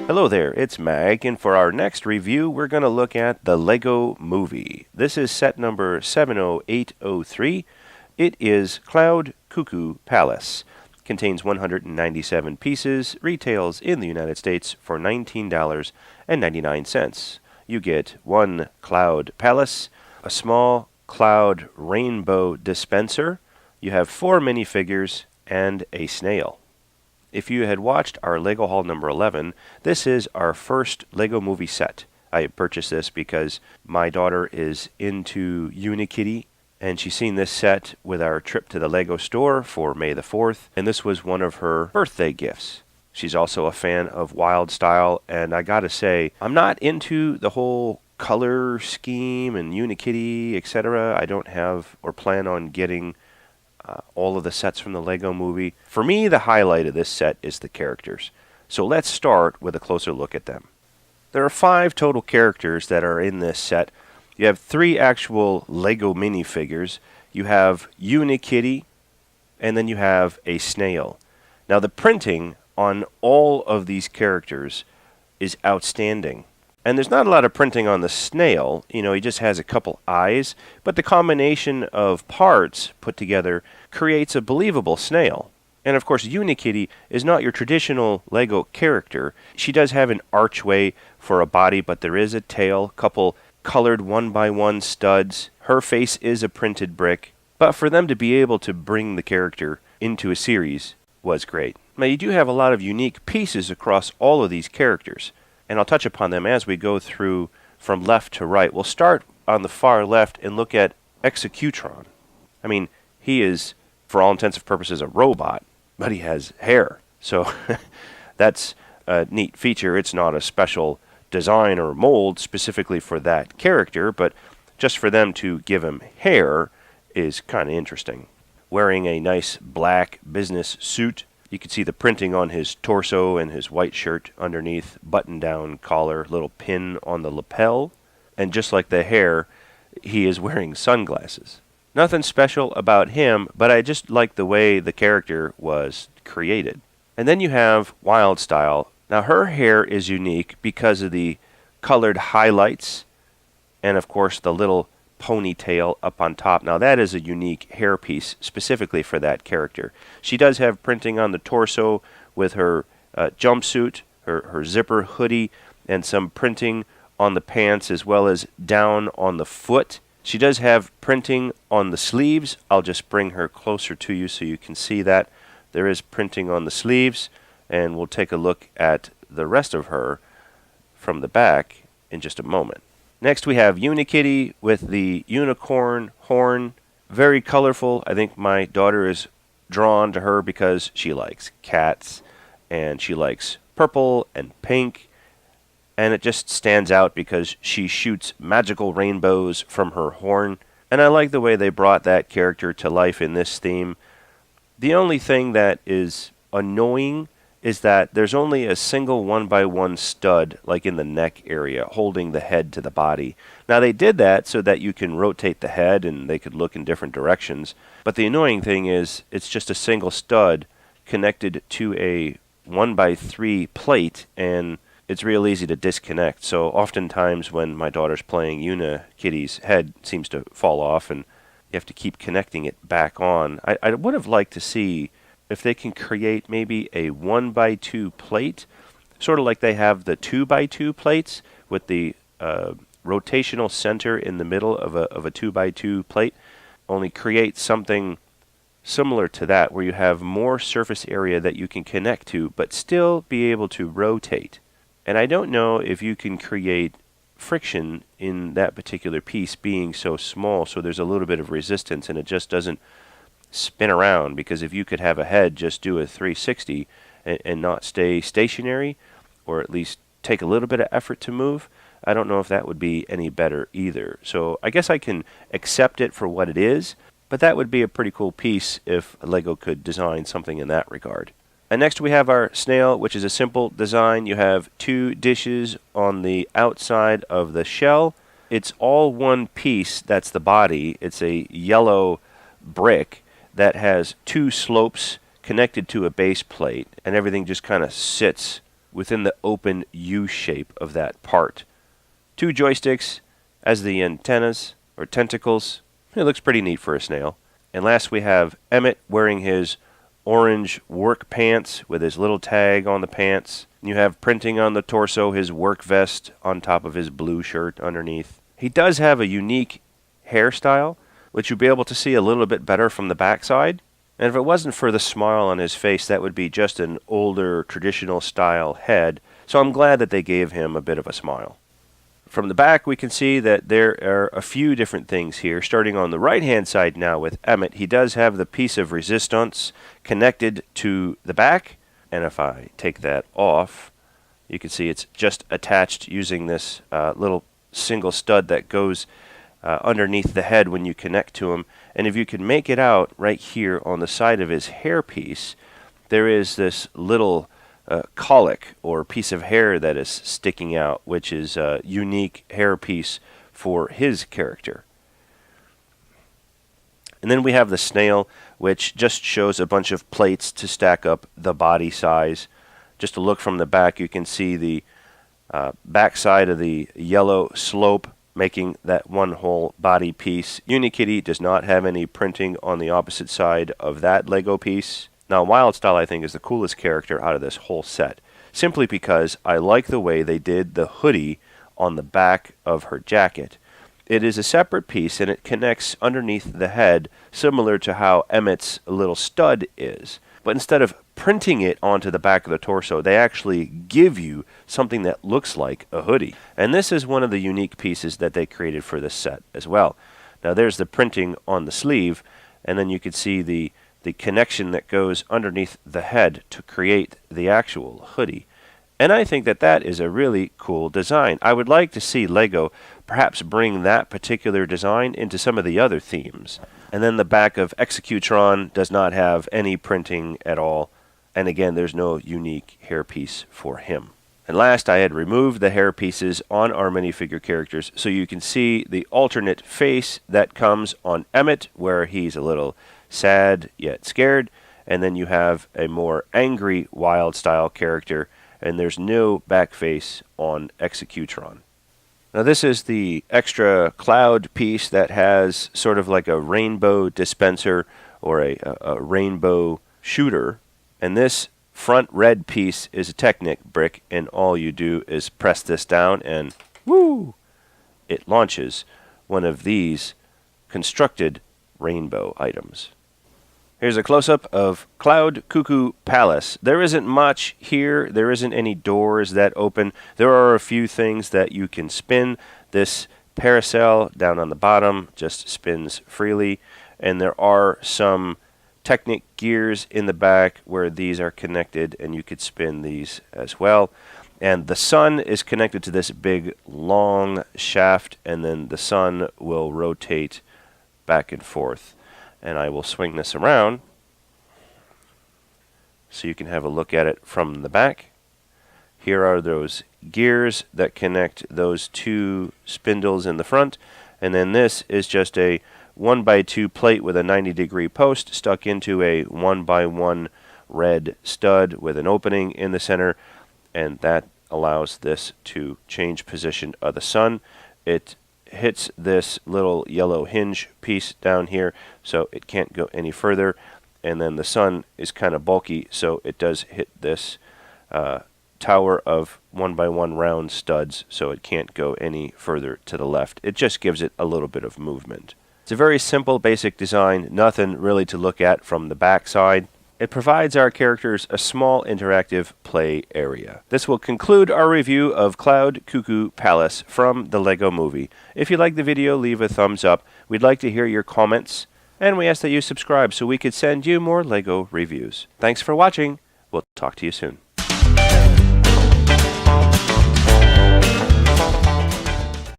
Hello there, it's Mag, and for our next review, we're going to look at the Lego Movie. This is set number 70803. It is Cloud Cuckoo Palace. Contains 197 pieces, retails in the United States for $19.99. You get one Cloud Palace, a small Cloud Rainbow dispenser, you have 4 minifigures, and a snail. If you had watched our Lego haul number 11, this is our first Lego Movie set. I purchased this because my daughter is into Unikitty, and she's seen this set with our trip to the Lego store for May the 4th, and this was one of her birthday gifts. She's also a fan of Wyldstyle, and I gotta say, I'm not into the whole color scheme and Unikitty, etc. I don't have or plan on getting all of the sets from the Lego Movie. For me, the highlight of this set is the characters. So let's start with a closer look at them. There are 5 total characters that are in this set. You have 3 actual Lego minifigures. You have Unikitty, and then you have a snail. Now the printing on all of these characters is outstanding. And there's not a lot of printing on the snail. You know, he just has a couple eyes. But the combination of parts put together creates a believable snail. And of course, Unikitty is not your traditional Lego character. She does have an archway for a body, but there is a tail, couple colored 1x1 studs. Her face is a printed brick. But for them to be able to bring the character into a series was great. Now, you do have a lot of unique pieces across all of these characters, and I'll touch upon them as we go through from left to right. We'll start on the far left and look at Executron. I mean, he is, for all intents and purposes, a robot, but he has hair. So that's a neat feature. It's not a special design or mold specifically for that character, but just for them to give him hair is kind of interesting. Wearing a nice black business suit. You can see the printing on his torso and his white shirt underneath, button-down collar, little pin on the lapel. And just like the hair, he is wearing sunglasses. Nothing special about him, but I just like the way the character was created. And then you have Wyldstyle. Now her hair is unique because of the colored highlights and of course the little ponytail up on top. Now that is a unique hairpiece specifically for that character. She does have printing on the torso with her jumpsuit, her zipper hoodie, and some printing on the pants as well as down on the foot. She does have printing on the sleeves. I'll just bring her closer to you so you can see that. There is printing on the sleeves, and we'll take a look at the rest of her from the back in just a moment. Next we have Unikitty with the unicorn horn. Very colorful. I think my daughter is drawn to her because she likes cats and she likes purple and pink. And it just stands out because she shoots magical rainbows from her horn. And I like the way they brought that character to life in this theme. The only thing that is annoying is that there's only a single 1x1 stud, like in the neck area, holding the head to the body. Now they did that so that you can rotate the head and they could look in different directions. But the annoying thing is it's just a single stud connected to a 1x3 plate, and it's real easy to disconnect. So oftentimes when my daughter's playing, Unikitty's head seems to fall off and you have to keep connecting it back on. I would have liked to see if they can create maybe a 1x2 plate, sort of like they have the 2x2 plates with the rotational center in the middle of a 2x2 plate. Only create something similar to that where you have more surface area that you can connect to but still be able to rotate. And I don't know if you can create friction in that particular piece being so small, so there's a little bit of resistance and it just doesn't spin around, because if you could have a head just do a 360 and not stay stationary, or at least take a little bit of effort to move, I don't know if that would be any better either. So I guess I can accept it for what it is, but that would be a pretty cool piece if Lego could design something in that regard. And next we have our snail, which is a simple design. You have 2 dishes on the outside of the shell. It's all one piece. That's the body. It's a yellow brick that has 2 slopes connected to a base plate, and everything just kind of sits within the open U shape of that part. 2 joysticks as the antennas or tentacles. It looks pretty neat for a snail. And last we have Emmet wearing his orange work pants with his little tag on the pants. You have printing on the torso, his work vest on top of his blue shirt underneath. He does have a unique hairstyle, which you'll be able to see a little bit better from the backside. And if it wasn't for the smile on his face, that would be just an older, traditional style head. So I'm glad that they gave him a bit of a smile. From the back, we can see that there are a few different things here. Starting on the right-hand side now with Emmet, he does have the piece of resistance connected to the back. And if I take that off, you can see it's just attached using this little single stud that goes underneath the head when you connect to him. And if you can make it out right here on the side of his hairpiece, there is this little colic or piece of hair that is sticking out, which is a unique hairpiece for his character. And then we have the snail, which just shows a bunch of plates to stack up the body size. Just to look from the back, you can see the back side of the yellow slope making that one whole body piece. Unikitty does not have any printing on the opposite side of that Lego piece. Now, Wyldstyle, I think, is the coolest character out of this whole set, simply because I like the way they did the hoodie on the back of her jacket. It is a separate piece, and it connects underneath the head, similar to how Emmet's little stud is. But instead of printing it onto the back of the torso, they actually give you something that looks like a hoodie. And this is one of the unique pieces that they created for this set as well. Now, there's the printing on the sleeve, and then you can see the connection that goes underneath the head to create the actual hoodie. And I think that that is a really cool design. I would like to see Lego perhaps bring that particular design into some of the other themes. And then the back of Executron does not have any printing at all. And again, there's no unique hairpiece for him. And last, I had removed the hairpieces on our minifigure characters so you can see the alternate face that comes on Emmet, where he's a little sad yet scared. And then you have a more angry Wyldstyle character, and there's no back face on Executron. Now, this is the extra cloud piece that has sort of like a rainbow dispenser or a rainbow shooter. And this front red piece is a Technic brick, and all you do is press this down and woo! It launches one of these constructed rainbow items. Here's a close-up of Cloud Cuckoo Palace. There isn't much here. There isn't any doors that open. There are a few things that you can spin. This parasail down on the bottom just spins freely. And there are some Technic gears in the back where these are connected, and you could spin these as well. And the sun is connected to this big long shaft, and then the sun will rotate back and forth. And I will swing this around so you can have a look at it from the back. Here are those gears that connect those 2 spindles in the front. And then this is just a 1x2 plate with a 90-degree post stuck into a 1x1 red stud with an opening in the center. And that allows this to change position of the sun. It hits this little yellow hinge piece down here, so it can't go any further. And then the sun is kind of bulky, so it does hit this tower of 1x1 round studs, so it can't go any further to the left. It just gives it a little bit of movement. It's a very simple, basic design, nothing really to look at from the back side. It provides our characters a small interactive play area. This will conclude our review of Cloud Cuckoo Palace from the Lego Movie. If you like the video, leave a thumbs up. We'd like to hear your comments, and we ask that you subscribe so we could send you more Lego reviews. Thanks for watching. We'll talk to you soon.